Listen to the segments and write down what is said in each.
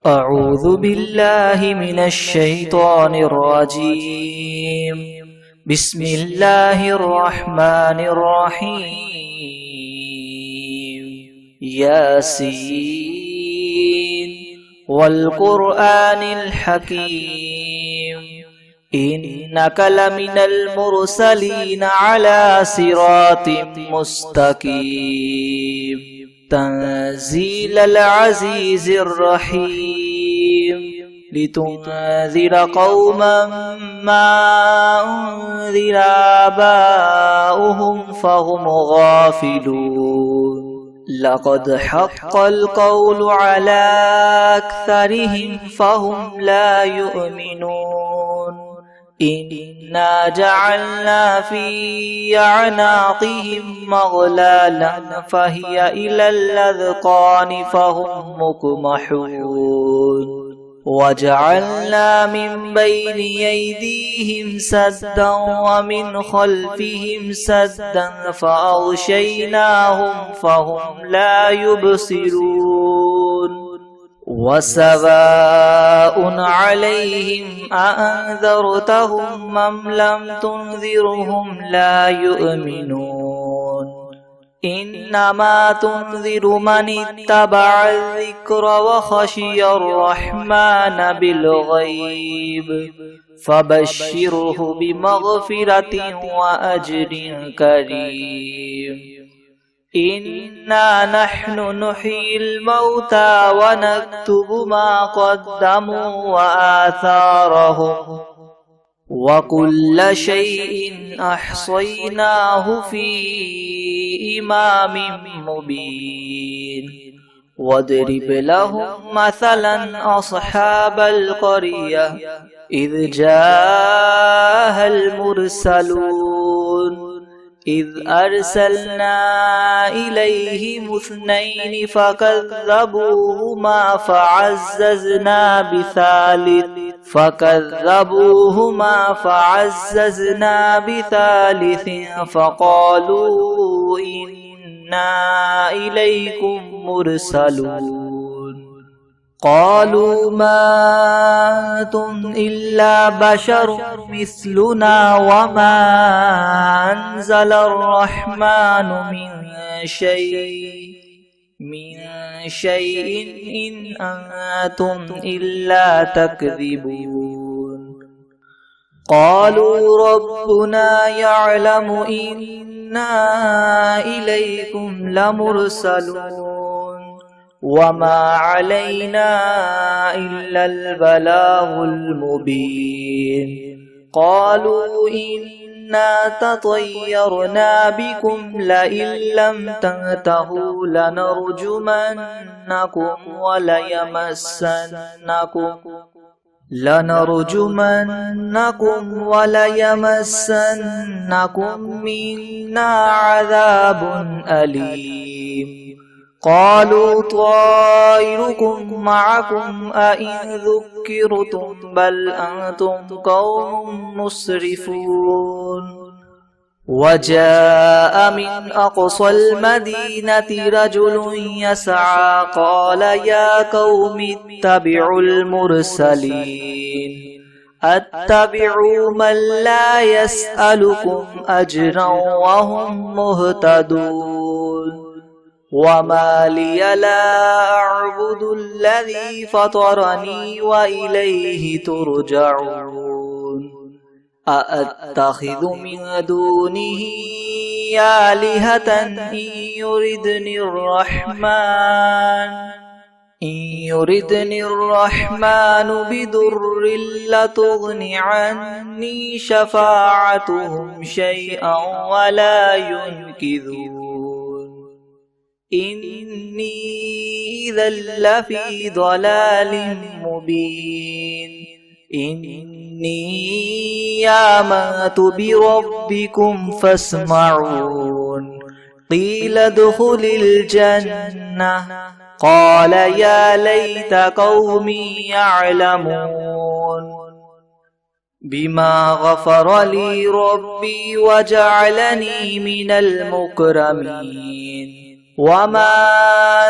أعوذ بالله من الشيطان الرجيم. بسم الله الرحمن الرحيم. ياسين والقرآن الحكيم إنك لمن المرسلين على صراط مستقيم تنزيل العزيز الرحيم لتنذر قوما ما أنذر آباؤهم فهم غافلون لقد حق القول على أكثرهم فهم لا يؤمنون إنا جعلنا في أعناقهم مغلالا فهي إلى الأذقان فهم مقمحون وجعلنا من بين أيديهم سدا ومن خلفهم سدا فأغشيناهم فهم لا يبصرون وسواء عليهم أأنذرتهم أم لم تنذرهم لا يؤمنون إنما تنذر من اتبع الذكر وخشي الرحمن بالغيب فبشره بمغفرة وأجر كريم إنا نحن نحيي الموتى ونكتب ما قدموا وآثارهم وكل شيء أحصيناه في إمام مبين واضرب لهم مثلا أصحاب القرية إذ جاءها المرسلون إذ أرسلنا إليهم اثنين فكذبوهما فعززنا بثالث فقالوا إنا إليكم مرسلون قالوا ما أنتم إلا بشر مثلنا وما أنزل الرحمن من شيء إن أنتم إلا تكذبون قالوا ربنا يعلم إنا إليكم لمرسلون وما علينا إلا البلاغ المبين قالوا إنا تطيرنا بكم لئن لم تنتهوا لنرجمنكم وليمسنكم منا عذاب أليم قالوا طائركم معكم أئن ذكرتم بل أنتم قوم مسرفون وجاء من أقصى المدينة رجل يسعى قال يا قوم اتبعوا المرسلين اتبعوا من لا يسألكم أجرا وهم مهتدون وما لي لا أعبد الذي فطرني وإليه ترجعون أأتخذ من دونه آلهة إن يردني الرحمن بضر لا تغن عني شفاعتهم شيئا ولا ينقذون إني إذا لفي ضلال مبين إني آمنت بربكم فاسمعون قيل ادخل الجنة قال يا ليت قومي يعلمون بما غفر لي ربي وجعلني من المكرمين وما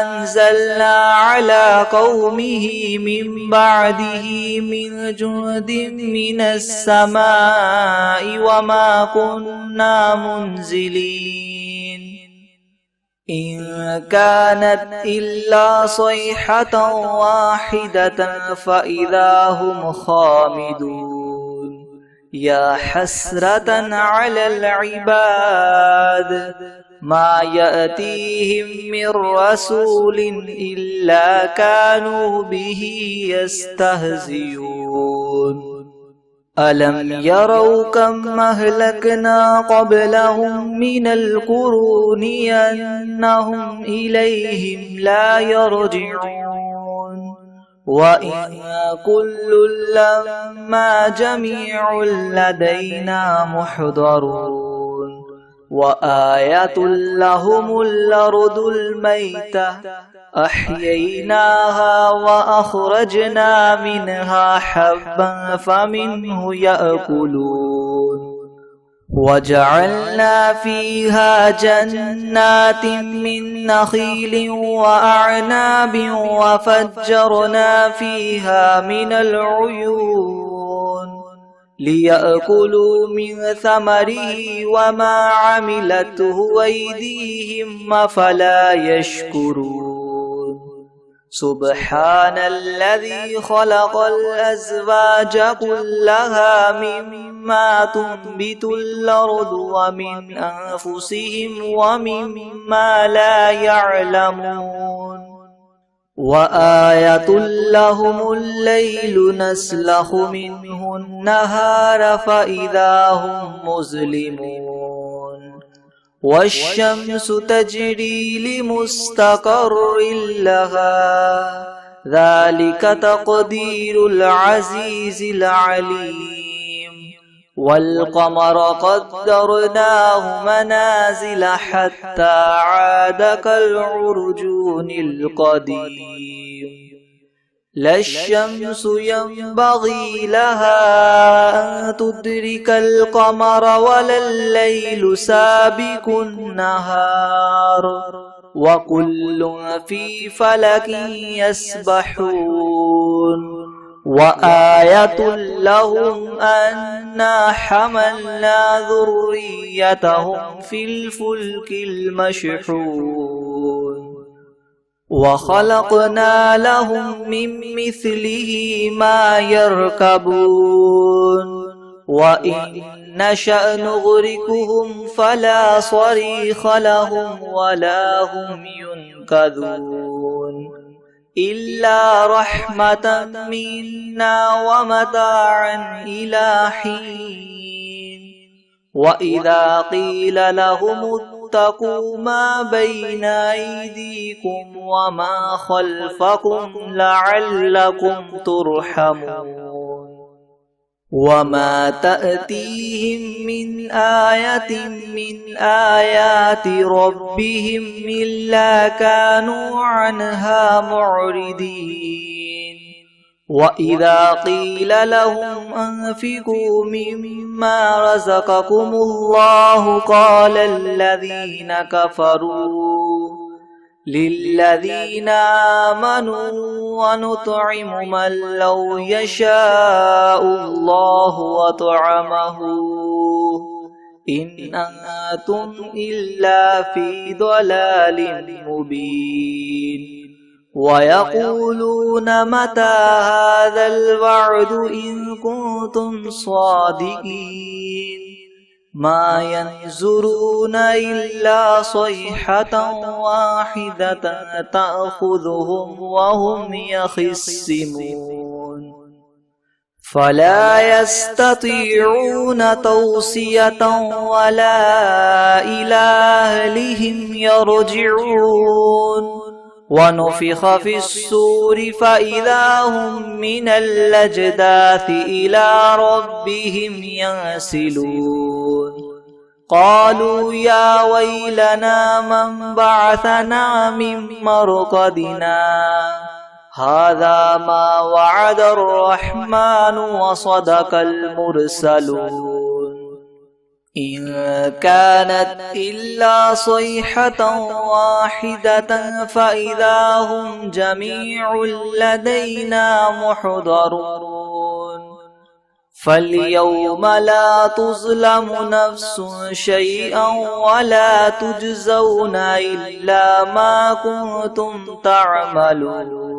أنزلنا على قومه من بعده من جند من السماء وما كنا منزلين إن كانت إلا صيحة واحدة فإذا هم خامدون يا حسرة على العباد ما يأتيهم من رسول إلا كانوا به يستهزئون ألم يروا كم أهلكنا قبلهم من القرون أنهم إليهم لا يرجعون وإن كل لما جميع لدينا محضرون وآية لهم الأرض الميتة أحييناها وأخرجنا منها حبا فمنه يأكلون وجعلنا فيها جنات من نخيل وأعناب وفجرنا فيها من العيون ليأكلوا من ثمره وما عملته أيديهم أفلا يشكرون سبحان الذي خلق الأزواج كلها مما تنبت الأرض ومن أنفسهم ومما لا يعلمون وآية لهم الليل نسلخ منه النهار فإذا هم مظلمون والشمس تجري لمستقر لها ذلك تقدير العزيز العليم والقمر قدرناه منازل حتى عاد كالعرجون القديم لا الشمس ينبغي لها أن تدرك القمر ولا الليل سابق النهار وكل في فلك يسبحون وآية لهم أنا حملنا ذريتهم في الفلك المشحون وخلقنا لهم من مثله ما يركبون وإن نشأ نغرقهم فلا صريخ لهم ولا هم ينقذون إلا رحمة منا ومتاعا إلى حين وإذا قيل لهم اتقوا ما بين أيديكم وما خلفكم لعلكم ترحمون وما تأتيهم من آية من آيات ربهم إلا كانوا عنها معرضين وإذا قيل لهم أنفقوا مما رزقكم الله قال الذين كفروا للذين آمنوا ونطعم من لو يشاء الله وطعمه إن أنتم إلا في ضلال مبين ويقولون متى هذا الوعد إن كنتم صادقين ما ينظرون إلا صيحة واحدة تأخذهم وهم يخصمون فلا يستطيعون توصية ولا إلى أهلهم يرجعون ونفخ في الصور فإذا هم من الأجداث إلى ربهم ينسلون قالوا يا ويلنا من بعثنا من مرقدنا هذا ما وعد الرحمن وصدق المرسلون إن كانت إلا صيحة واحدة فإذا هم جميع لدينا محضرون فاليوم لا تظلم نفس شيئا ولا تجزون إلا ما كنتم تعملون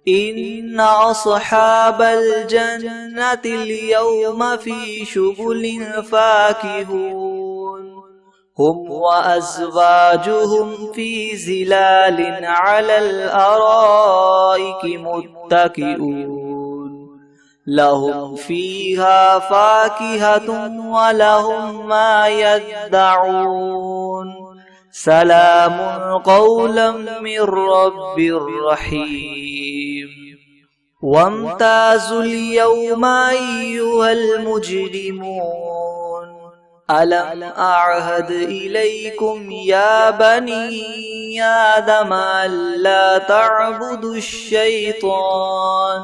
إن أصحاب الجنة اليوم في شغل فاكهون هم وأزواجهم في زلال على الأرائك متكئون لهم فيها فاكهة ولهم ما يدعون سلام قولا من رب رحيم وامتازوا اليوم أيها المجرمون ألم أعهد إليكم يا بني آدم ألا تعبدوا الشيطان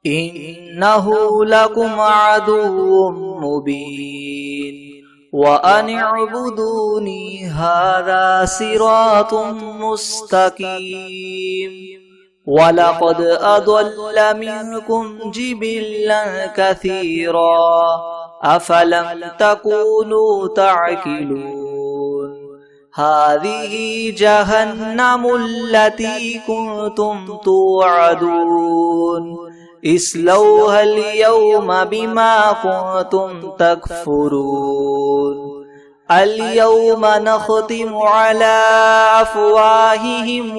إنه لكم عدو مبين وأن اعبدوني هذا صراط مستقيم ولقد أضل منكم جبلا كثيرا أفلم تكونوا تعقلون هذه جهنم التي كنتم توعدون اصلوها اليوم بما كنتم تكفرون اليوم نختم على أفواههم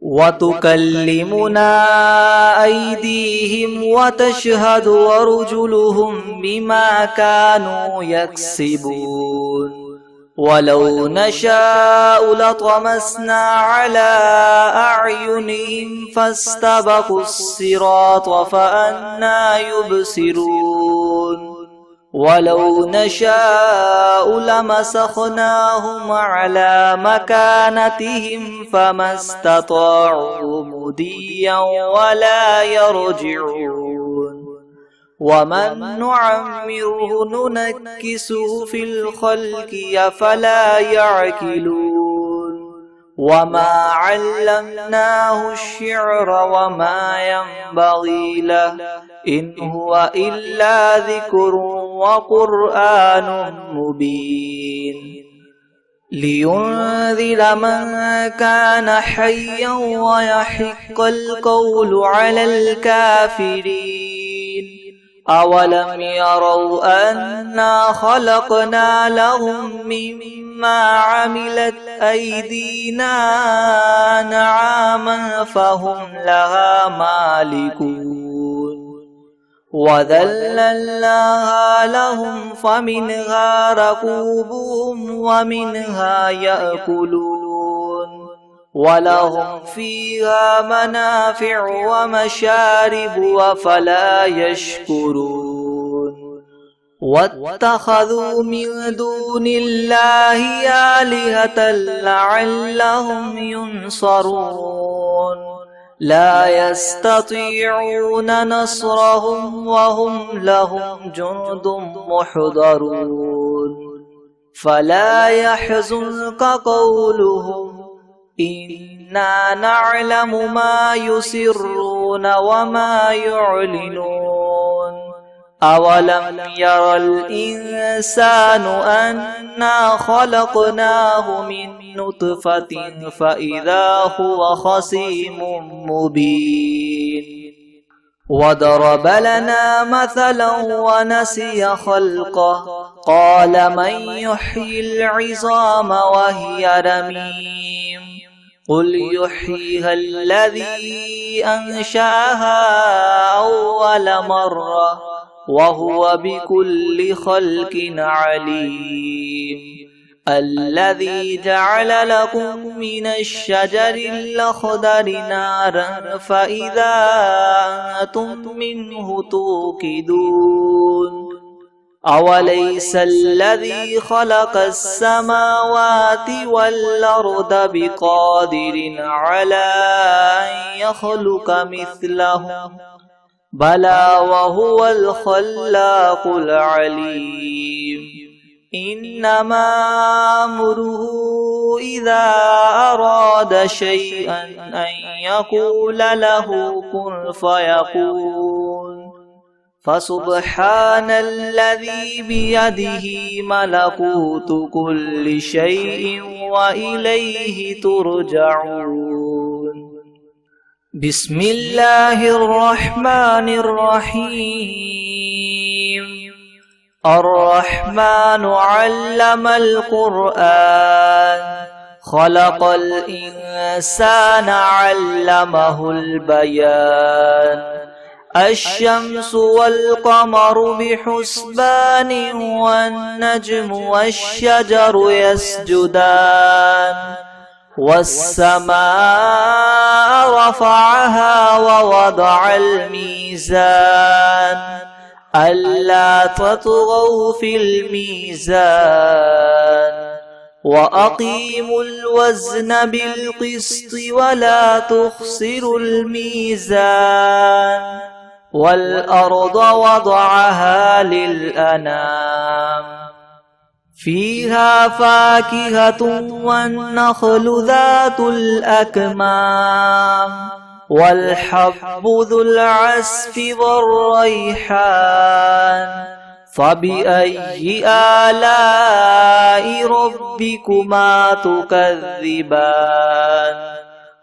وتكلمنا أيديهم وتشهد أرجلهم بما كانوا يكسبون ولو نشاء لطمسنا على أعينهم فاستبقوا الصراط فأنى يبصرون ولو نشاء لمسخناهم على مكانتهم فما استطاعوا مضيا ولا يرجعون ومن نعمره ننكسه في الخلق أفلا يعقلون وما علمناه الشعر وما ينبغي له إن هو إلا ذكر وقرآن مبين لينذر من كان حيا ويحق القول على الكافرين أولم يروا أنا خلقنا لهم مما عملت أيدينا أنعاما فهم لها مالكون وذللناها لهم فمنها ركوبهم ومنها يأكلون ولهم فيها منافع ومشارب وفلا يشكرون واتخذوا من دون الله آلهة لعلهم ينصرون لا يستطيعون نصرهم وهم لهم جند محضرون فلا يحزنك قولهم إنا نعلم ما يسرون وما يعلنون أولم ير الإنسان أنا خلقناه من نطفة فإذا هو خصيم مبين وضرب لنا مثلا ونسي خلقه قال من يحيي العظام وهي رميم قل يحييها الذي أنشأها أول مرة وهو بكل خلق عليم الذي جعل لكم من الشجر الأخضر نارا فإذا أنتم منه توقدون أوليس الذي خلق السماوات والأرض بقادر على أن يخلق مثلهم بلى وهو الخلاق العليم إنما أمره إذا أراد شيئا أن يقول له كن فيكون فسبحان الذي بيده ملكوت كل شيء وإليه ترجعون بسم الله الرحمن الرحيم الرحمن علم القرآن خلق الإنسان علمه البيان الشمس والقمر بحسبان والنجم والشجر يسجدان والسماء رفعها ووضع الميزان ألا تطغوا في الميزان وأقيموا الوزن بالقسط ولا تخسروا الميزان والأرض وضعها للأنام فيها فاكهة والنخل ذات الأكمام والحب ذو العصف والريحان فبأي آلاء ربكما تكذبان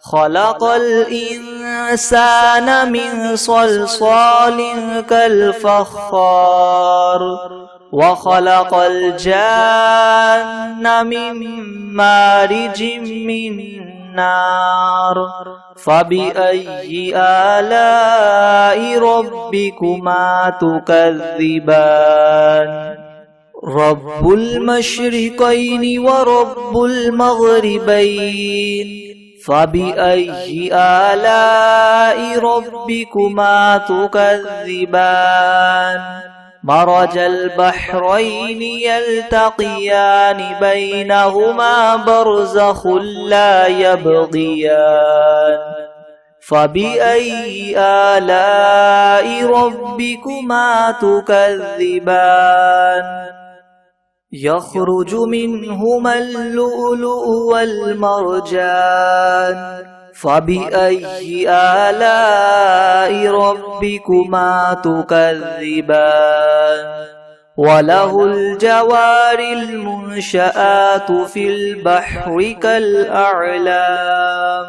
خلق الإنسان من صلصال كالفخار وخلق الجان من مارج من نار فبأي آلاء ربكما تكذبان رب المشرقين ورب المغربين فبأي آلاء ربكما تكذبان مرج البحرين يلتقيان بينهما برزخ لا يبغيان فبأي آلاء ربكما تكذبان يخرج منهما اللؤلؤ والمرجان فبأي آلاء ربكما تكذبان وله الجوار المنشآت في البحر كالأعلام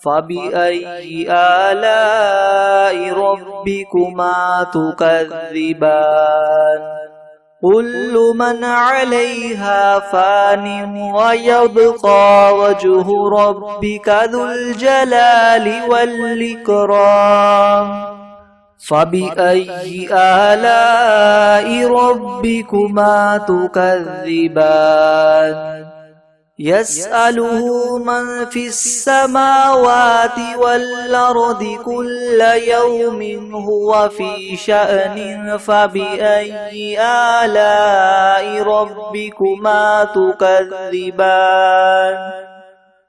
فبأي آلاء ربكما تكذبان كل من عليها فان ويبقى وجه ربك ذو الجلال والإكرام فبأي آلاء ربكما تكذبان يسأله من في السماوات والأرض كل يوم هو في شأن فبأي آلاء ربكما تكذبان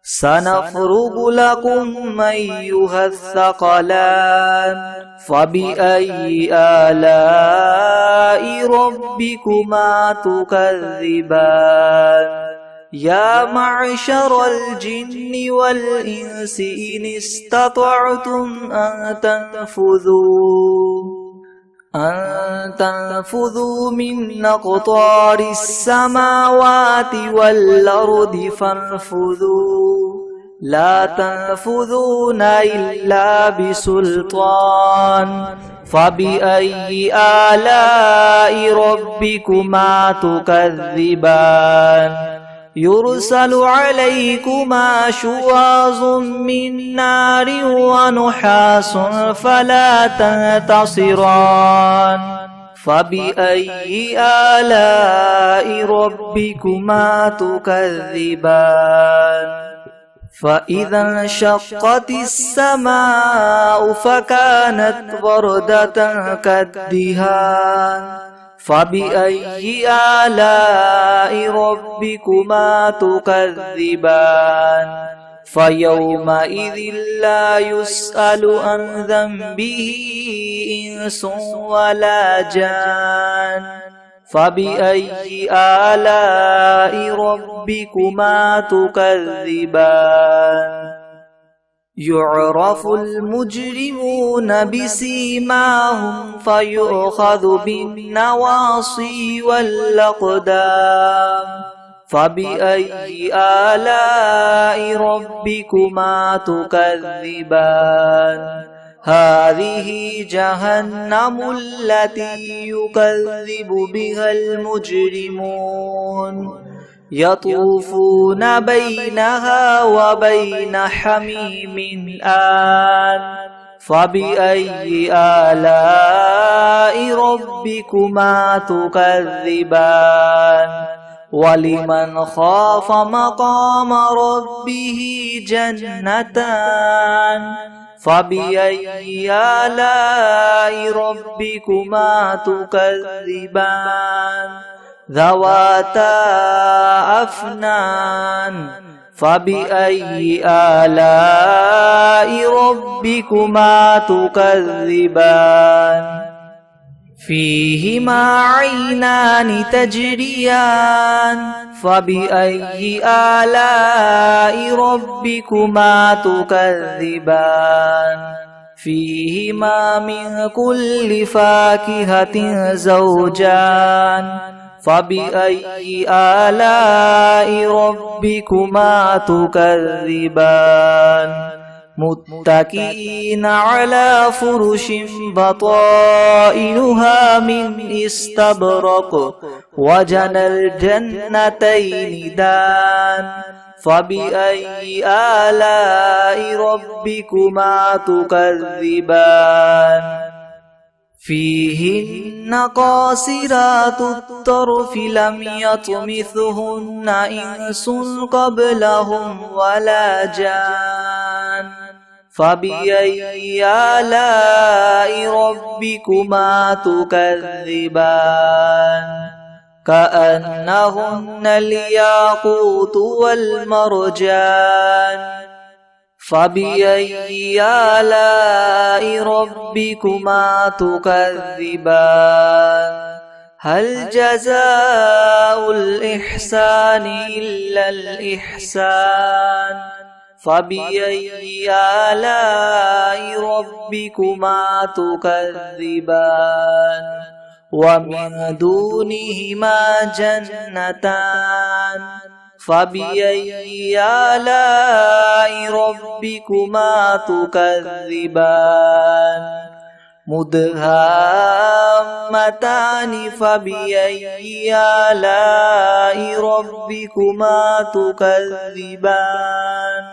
سنفرغ لكم أيها الثقلان فبأي آلاء ربكما تكذبان يا معشر الجن والإنس إن استطعتم أن تنفذوا من أقطار السماوات والأرض فانفذوا لا تنفذون إلا بسلطان فبأي آلاء ربكما تكذبان يرسل عليكما شواظ من نار ونحاس فلا تنتصران فبأي آلاء ربكما تكذبان فإذا انشقت السماء فكانت وردة كالدهان فبأي آلاء ربكما تكذبان فيومئذ لا يسأل عن ذنبه إنس ولا جان فبأي آلاء ربكما تكذبان يعرف المجرمون بسيماهم فيؤخذ بالنواصي والأقدام فبأي آلاء ربكما تكذبان هذه جهنم التي يكذب بها المجرمون يطوفون بينها وبين حميم آن فبأي آلاء ربكما تكذبان ولمن خاف مقام ربه جنتان فبأي آلاء ربكما تكذبان ذواتا أفنان فبأي آلاء ربكما تكذبان فيهما عينان تجريان فبأي آلاء ربكما تكذبان فيهما من كل فاكهة زوجان فبأي آلاء ربكما تكذبان متكئين على فرش بطائنها من استبرق وجنى الجنتين دان فبأي آلاء ربكما تكذبان فيهن قاصرات الطرف لم يطمثهن إنس قبلهم ولا جان فبأي آلاء ربكما تكذبان كأنهن الياقوت والمرجان فبأي آلاء ربكما تكذبان هل جزاء الإحسان إلا الإحسان فبأي آلاء ربكما تكذبان ومن دونهما جنتان فبأي آلاء ربكما تكذبان مدهامتان فبأي آلاء ربكما تكذبان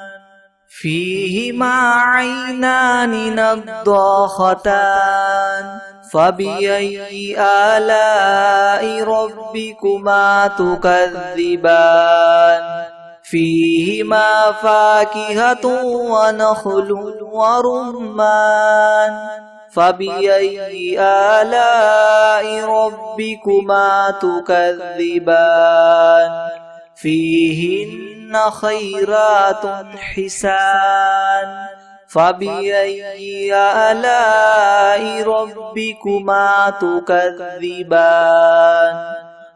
فيهما عينان نضاختان فبأي آلاء ربكما تكذبان فيهما فاكهة ونخل ورمان فبأي آلاء ربكما تكذبان فيهن خيرات حسان فبأي آلاء ربكما تكذبان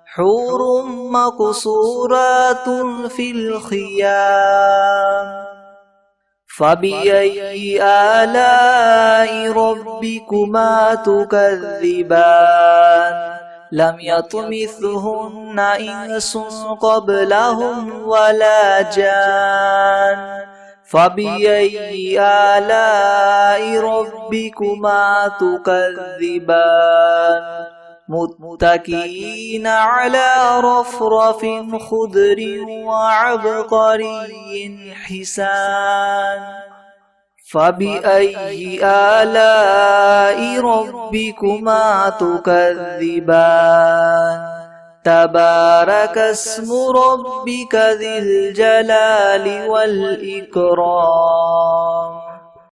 حور مقصورات في الخيام فبأي آلاء ربكما تكذبان لم يطمثهن إنس قبلهم ولا جان فبأي آلاء ربكما تكذبان متكئين على رفرف خضر وعبقري حسان فبأي آلاء ربكما تكذبان تبارك اسم ربك ذي الجلال والإكرام